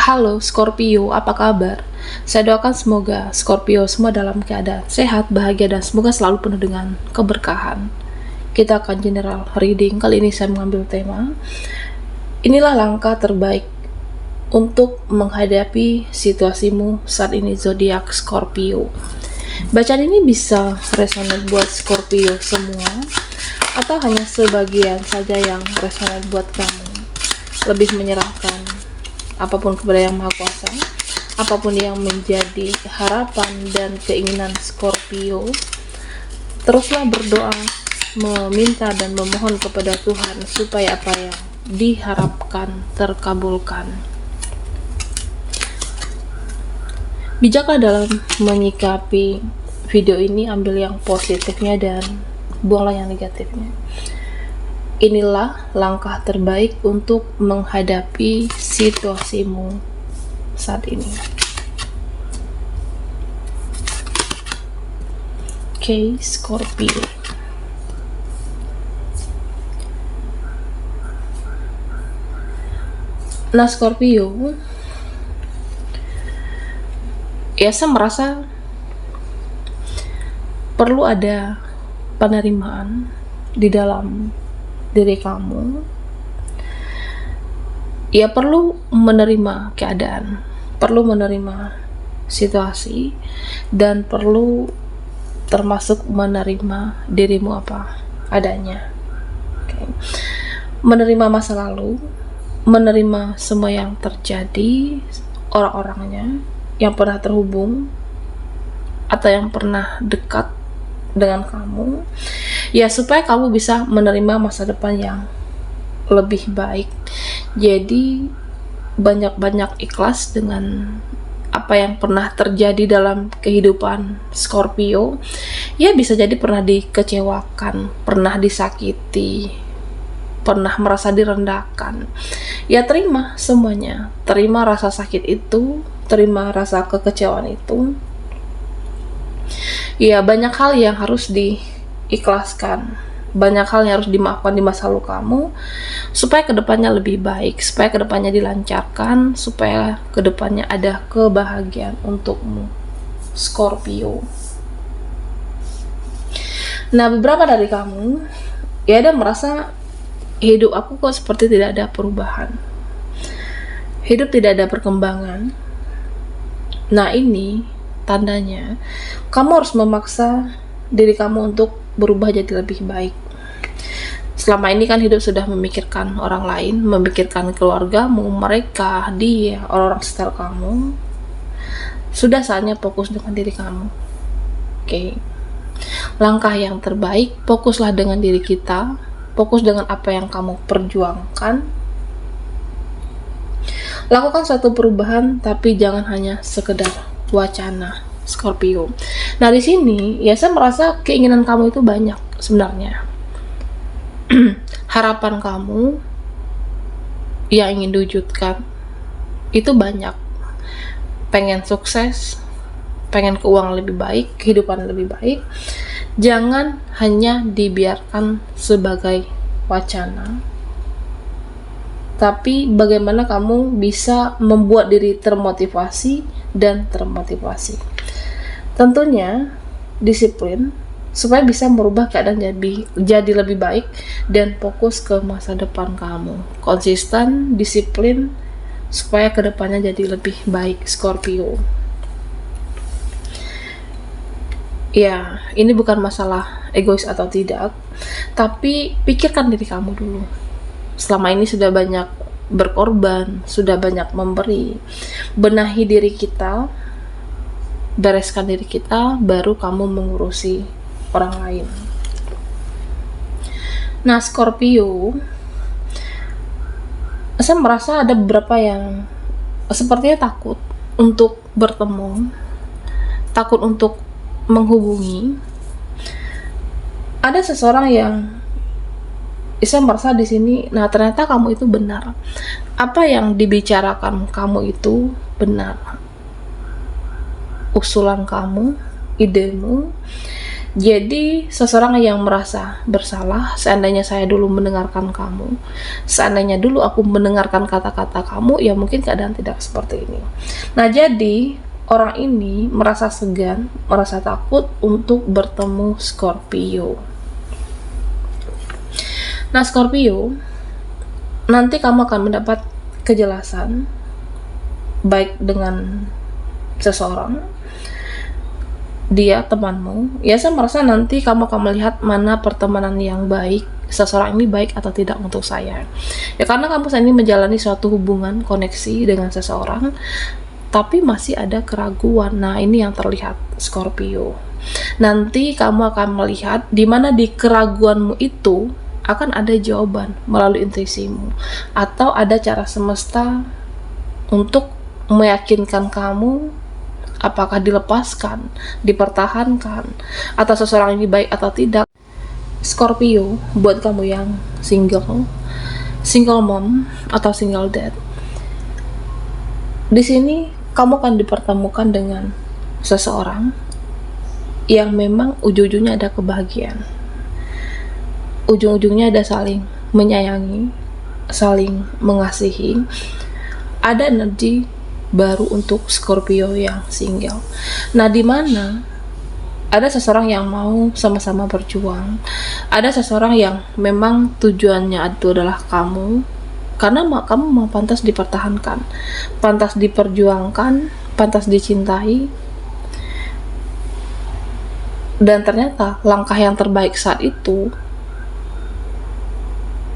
Halo Scorpio, apa kabar? Saya doakan semoga Scorpio semua dalam keadaan sehat, bahagia, dan semoga selalu penuh dengan keberkahan. Kita akan general reading. Kali ini saya mengambil tema, inilah langkah terbaik untuk menghadapi situasimu saat ini, zodiak Scorpio. Bacaan ini bisa resonate buat Scorpio semua, atau hanya sebagian saja yang resonate buat kamu. Lebih menyerahkan apapun kepada Yang Maha Kuasa, apapun yang menjadi harapan dan keinginan Scorpio. Teruslah berdoa, meminta dan memohon kepada Tuhan supaya apa yang diharapkan terkabulkan. Bijaklah dalam menyikapi video ini, ambil yang positifnya dan buanglah yang negatifnya. Inilah langkah terbaik untuk menghadapi situasimu saat ini. Oke, Scorpio. Nah, Scorpio, ya, saya merasa perlu ada penerimaan di dalam diri kamu. Ya, perlu menerima keadaan, perlu menerima situasi, dan perlu termasuk menerima dirimu apa adanya. Oke. Menerima masa lalu, menerima semua yang terjadi, orang-orangnya yang pernah terhubung atau yang pernah dekat dengan kamu, ya, supaya kamu bisa menerima masa depan yang lebih baik. Jadi banyak-banyak ikhlas dengan apa yang pernah terjadi dalam kehidupan Scorpio. Ya, bisa jadi pernah dikecewakan, pernah disakiti, pernah merasa direndahkan. Ya, terima semuanya, terima rasa sakit itu, terima rasa kekecewaan itu. Ya, banyak hal yang harus diikhlaskan, banyak hal yang harus dimaafkan di masa lalu kamu, supaya kedepannya lebih baik, supaya kedepannya dilancarkan, supaya kedepannya ada kebahagiaan untukmu, Scorpio. Nah, beberapa dari kamu ya ada merasa, hidup aku kok seperti tidak ada perubahan, hidup tidak ada perkembangan. Nah, ini tandanya kamu harus memaksa diri kamu untuk berubah jadi lebih baik. Selama ini kan hidup sudah memikirkan orang lain, memikirkan keluargamu, mereka, dia, orang-orang sekitar kamu. Sudah saatnya fokus dengan diri kamu. Oke. Langkah yang terbaik, fokuslah dengan diri kita, fokus dengan apa yang kamu perjuangkan. Lakukan suatu perubahan, tapi jangan hanya sekedar wacana, Scorpio. Nah, di sini ya saya merasa keinginan kamu itu banyak sebenarnya. Harapan kamu yang ingin diwujudkan itu banyak. Pengen sukses, pengen keuangan lebih baik, kehidupan lebih baik. Jangan hanya dibiarkan sebagai wacana, tapi bagaimana kamu bisa membuat diri termotivasi dan termotivasi. Tentunya disiplin supaya bisa merubah keadaan jadi lebih baik dan fokus ke masa depan kamu. Konsisten, disiplin supaya kedepannya jadi lebih baik, Scorpio. Ya, ini bukan masalah egois atau tidak, tapi pikirkan diri kamu dulu. Selama ini sudah banyak berkorban, sudah banyak memberi. Benahi diri kita, bereskan diri kita, baru kamu mengurusi orang lain. Nah, Scorpio, saya merasa ada beberapa yang sepertinya takut untuk bertemu, takut untuk menghubungi. Ada seseorang yang saya merasa di sini, nah ternyata kamu itu benar. Apa yang dibicarakan kamu itu benar. Usulan kamu, idemu, Jadi seseorang yang merasa bersalah, seandainya saya dulu mendengarkan kamu, seandainya dulu aku mendengarkan kata-kata kamu, ya mungkin keadaan tidak seperti ini. Nah, jadi orang ini merasa segan, merasa takut untuk bertemu Scorpio. Nah, Scorpio, nanti kamu akan mendapat kejelasan baik dengan seseorang, dia temanmu. Ya, saya merasa nanti kamu akan melihat mana pertemanan yang baik, seseorang ini baik atau tidak untuk saya. Ya, karena kamu saat ini menjalani suatu hubungan koneksi dengan seseorang, tapi masih ada keraguan. Nah, ini yang terlihat Scorpio. Nanti kamu akan melihat di mana di keraguanmu itu akan ada jawaban melalui intuisimu, atau ada cara semesta untuk meyakinkan kamu apakah dilepaskan, dipertahankan, atau seseorang ini baik atau tidak. Scorpio, buat kamu yang single mom atau single dad, di sini kamu akan dipertemukan dengan seseorang yang memang ujung-ujungnya ada kebahagiaan, ujung-ujungnya ada saling menyayangi, saling mengasihi, ada energi baru untuk Scorpio yang single. Nah, di mana ada seseorang yang mau sama-sama berjuang, ada seseorang yang memang tujuannya itu adalah kamu, karena kamu mau pantas dipertahankan, pantas diperjuangkan, pantas dicintai. Dan ternyata langkah yang terbaik saat itu,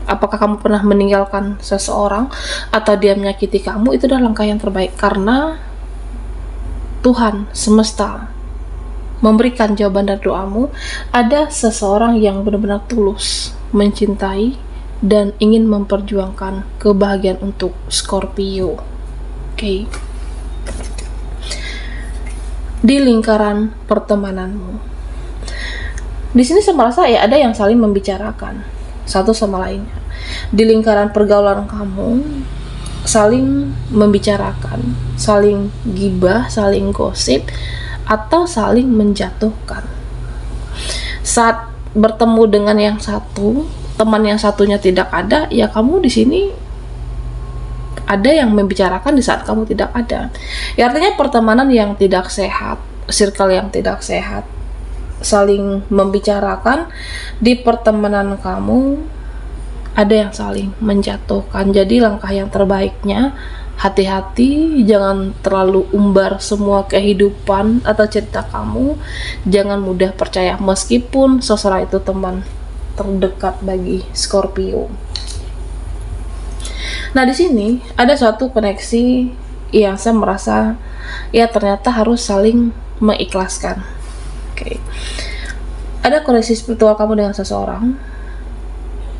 apakah kamu pernah meninggalkan seseorang atau dia menyakiti kamu, itu adalah langkah yang terbaik, karena Tuhan semesta memberikan jawaban dari doamu. Ada seseorang yang benar-benar tulus mencintai dan ingin memperjuangkan kebahagiaan untuk Scorpio. Oke. Di lingkaran pertemananmu, di sini saya merasa ya ada yang saling membicarakan satu sama lainnya. Di lingkaran pergaulan kamu, saling membicarakan, saling gibah, saling gosip, atau saling menjatuhkan. Saat bertemu dengan yang satu, teman yang satunya tidak ada, ya kamu di sini ada yang membicarakan di saat kamu tidak ada. Ya, artinya pertemanan yang tidak sehat, circle yang tidak sehat, saling membicarakan. Di pertemanan kamu ada yang saling menjatuhkan. Jadi langkah yang terbaiknya, hati-hati, jangan terlalu umbar semua kehidupan atau cerita kamu. Jangan mudah percaya meskipun seseorang itu teman terdekat bagi Scorpio. Nah, di sini ada suatu koneksi yang saya merasa ya ternyata harus saling mengikhlaskan. Oke. Ada koneksi spiritual kamu dengan seseorang,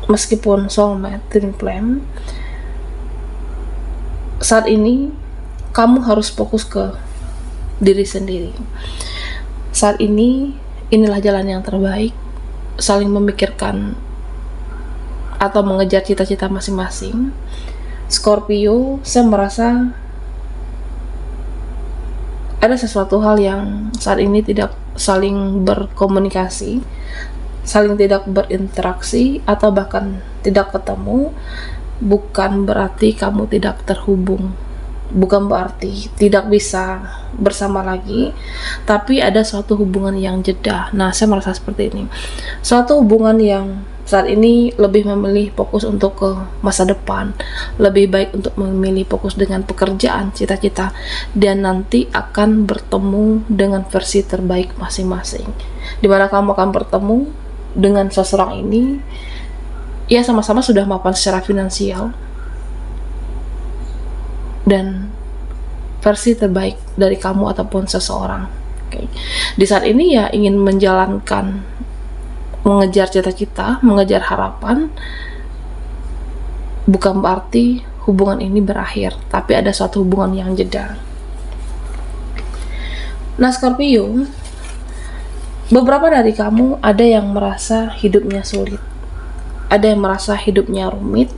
meskipun soulmate, twin flame. Saat ini kamu harus fokus ke diri sendiri. Saat ini inilah jalan yang terbaik, saling memikirkan atau mengejar cita-cita masing-masing. Scorpio, saya merasa ada sesuatu hal yang saat ini tidak saling berkomunikasi, saling tidak berinteraksi, atau bahkan tidak ketemu. Bukan berarti kamu tidak terhubung, bukan berarti tidak bisa bersama lagi, tapi ada suatu hubungan yang jeda. Nah, saya merasa seperti ini, suatu hubungan yang saat ini lebih memilih fokus untuk ke masa depan, lebih baik untuk memilih fokus dengan pekerjaan, cita-cita, dan nanti akan bertemu dengan versi terbaik masing-masing, dimana kamu akan bertemu dengan seseorang ini ya sama-sama sudah mapan secara finansial dan versi terbaik dari kamu ataupun seseorang. Oke. Di saat ini ya ingin menjalankan, mengejar cita-cita, mengejar harapan. Bukan berarti hubungan ini berakhir, tapi ada suatu hubungan yang jeda. Nah, Scorpio, beberapa dari kamu ada yang merasa hidupnya sulit, ada yang merasa hidupnya rumit,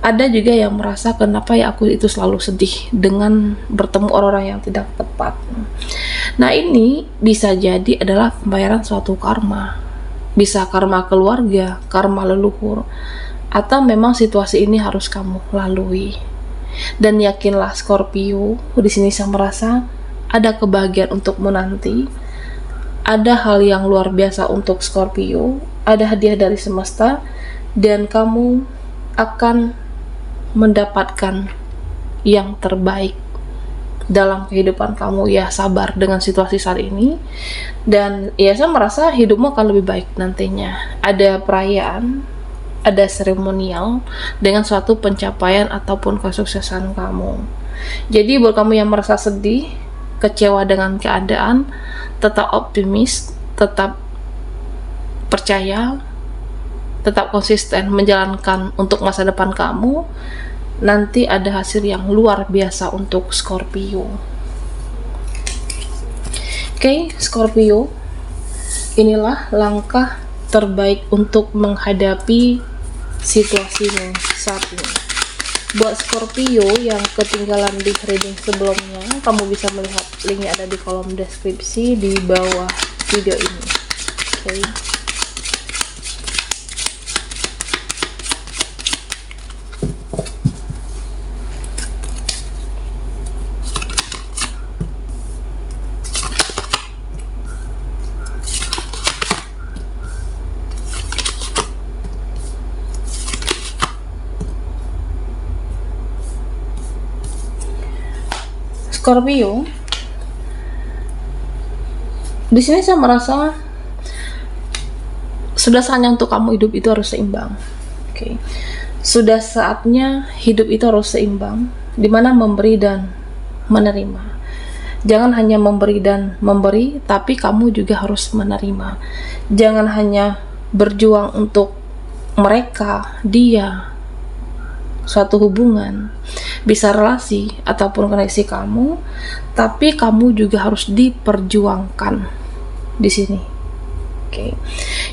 ada juga yang merasa kenapa ya aku itu selalu sedih dengan bertemu orang-orang yang tidak tepat. Nah, ini bisa jadi adalah pembayaran suatu karma. Bisa karma keluarga, karma leluhur, atau memang situasi ini harus kamu lalui. Dan yakinlah Scorpio, di sini saya merasa ada kebahagiaan untukmu nanti. Ada hal yang luar biasa untuk Scorpio, ada hadiah dari semesta, dan kamu akan mendapatkan yang terbaik dalam kehidupan kamu. Ya, sabar dengan situasi saat ini, dan ya saya merasa hidupmu akan lebih baik nantinya. Ada perayaan, ada seremonial dengan suatu pencapaian ataupun kesuksesan kamu. Jadi buat kamu yang merasa sedih, kecewa dengan keadaan, tetap optimis, tetap percaya, tetap konsisten menjalankan untuk masa depan kamu. Nanti ada hasil yang luar biasa untuk Scorpio. Oke, Scorpio, inilah langkah terbaik untuk menghadapi situasimu saat ini. Buat Scorpio yang ketinggalan di reading sebelumnya, kamu bisa melihat linknya ada di kolom deskripsi di bawah video ini. Oke. Scorpio, di sini saya merasa sudah saatnya untuk kamu hidup itu harus seimbang. Oke. Sudah saatnya hidup itu harus seimbang, dimana memberi dan menerima. Jangan hanya memberi dan memberi, tapi kamu juga harus menerima. Jangan hanya berjuang untuk mereka, dia, suatu hubungan, bisa relasi ataupun koneksi kamu, tapi kamu juga harus diperjuangkan di sini. Oke.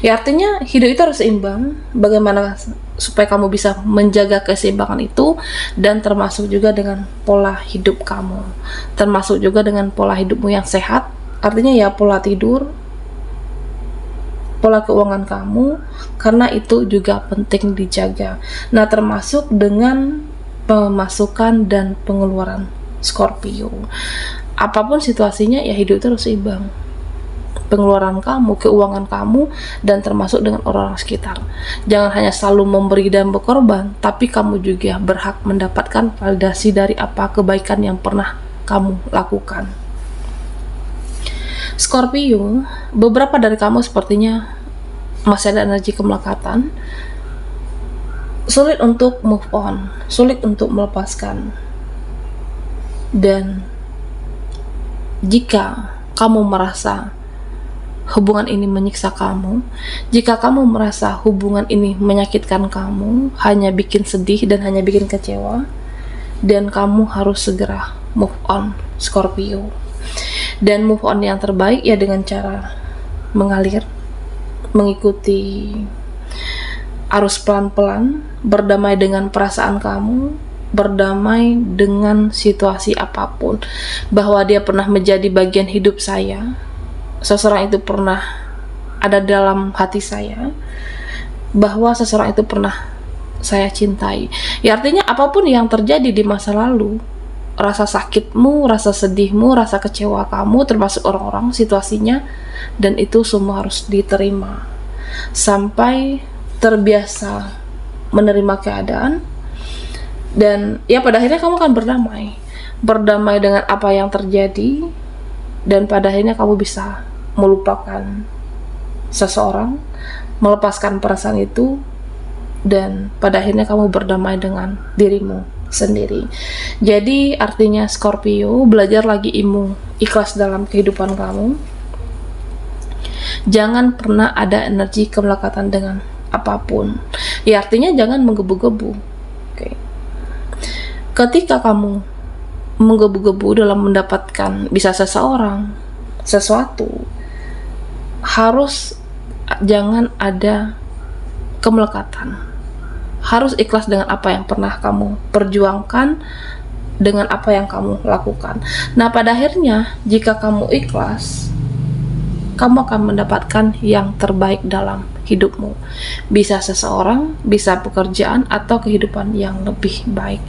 Ya, artinya hidup itu harus seimbang. Bagaimana supaya kamu bisa menjaga keseimbangan itu, dan termasuk juga dengan pola hidup kamu, termasuk juga dengan pola hidupmu yang sehat. Artinya ya pola tidur, pola keuangan kamu, karena itu juga penting dijaga. Nah, termasuk dengan pemasukan dan pengeluaran Scorpio. Apapun situasinya, ya hidup itu harus seimbang. Pengeluaran kamu, keuangan kamu, dan termasuk dengan orang-orang sekitar. Jangan hanya selalu memberi dan berkorban, tapi kamu juga berhak mendapatkan validasi dari apa kebaikan yang pernah kamu lakukan. Scorpio, beberapa dari kamu sepertinya masih ada energi kemelekatan, sulit untuk move on, sulit untuk melepaskan. Dan jika kamu merasa hubungan ini menyiksa kamu, jika kamu merasa hubungan ini menyakitkan kamu, hanya bikin sedih dan hanya bikin kecewa, dan kamu harus segera move on, Scorpio. Dan move on yang terbaik ya dengan cara mengalir, mengikuti arus pelan-pelan, berdamai dengan perasaan kamu, berdamai dengan situasi apapun, bahwa dia pernah menjadi bagian hidup saya, seseorang itu pernah ada dalam hati saya, bahwa seseorang itu pernah saya cintai. Ya, artinya apapun yang terjadi di masa lalu, rasa sakitmu, rasa sedihmu, rasa kecewa kamu, termasuk orang-orang, situasinya, dan itu semua harus diterima sampai terbiasa menerima keadaan. Dan ya pada akhirnya kamu akan berdamai dengan apa yang terjadi, dan pada akhirnya kamu bisa melupakan seseorang, melepaskan perasaan itu, dan pada akhirnya kamu berdamai dengan dirimu sendiri. Jadi artinya Scorpio, belajar lagi ilmu ikhlas dalam kehidupan kamu. Jangan pernah ada energi kemelekatan dengan apapun. Ya, artinya jangan menggebu-gebu. Oke. Ketika kamu menggebu-gebu dalam mendapatkan bisa seseorang, sesuatu, harus jangan ada kemelekatan. Harus ikhlas dengan apa yang pernah kamu perjuangkan, dengan apa yang kamu lakukan. Nah, pada akhirnya jika kamu ikhlas, kamu akan mendapatkan yang terbaik dalam hidupmu. Bisa seseorang, bisa pekerjaan, atau kehidupan yang lebih baik.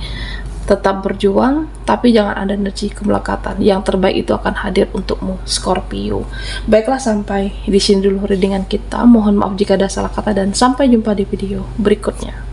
Tetap berjuang, tapi jangan ada energi kemelekatan. Yang terbaik itu akan hadir untukmu, Scorpio. Baiklah, sampai di sini dulu readingan kita. Mohon maaf jika ada salah kata, dan sampai jumpa di video berikutnya.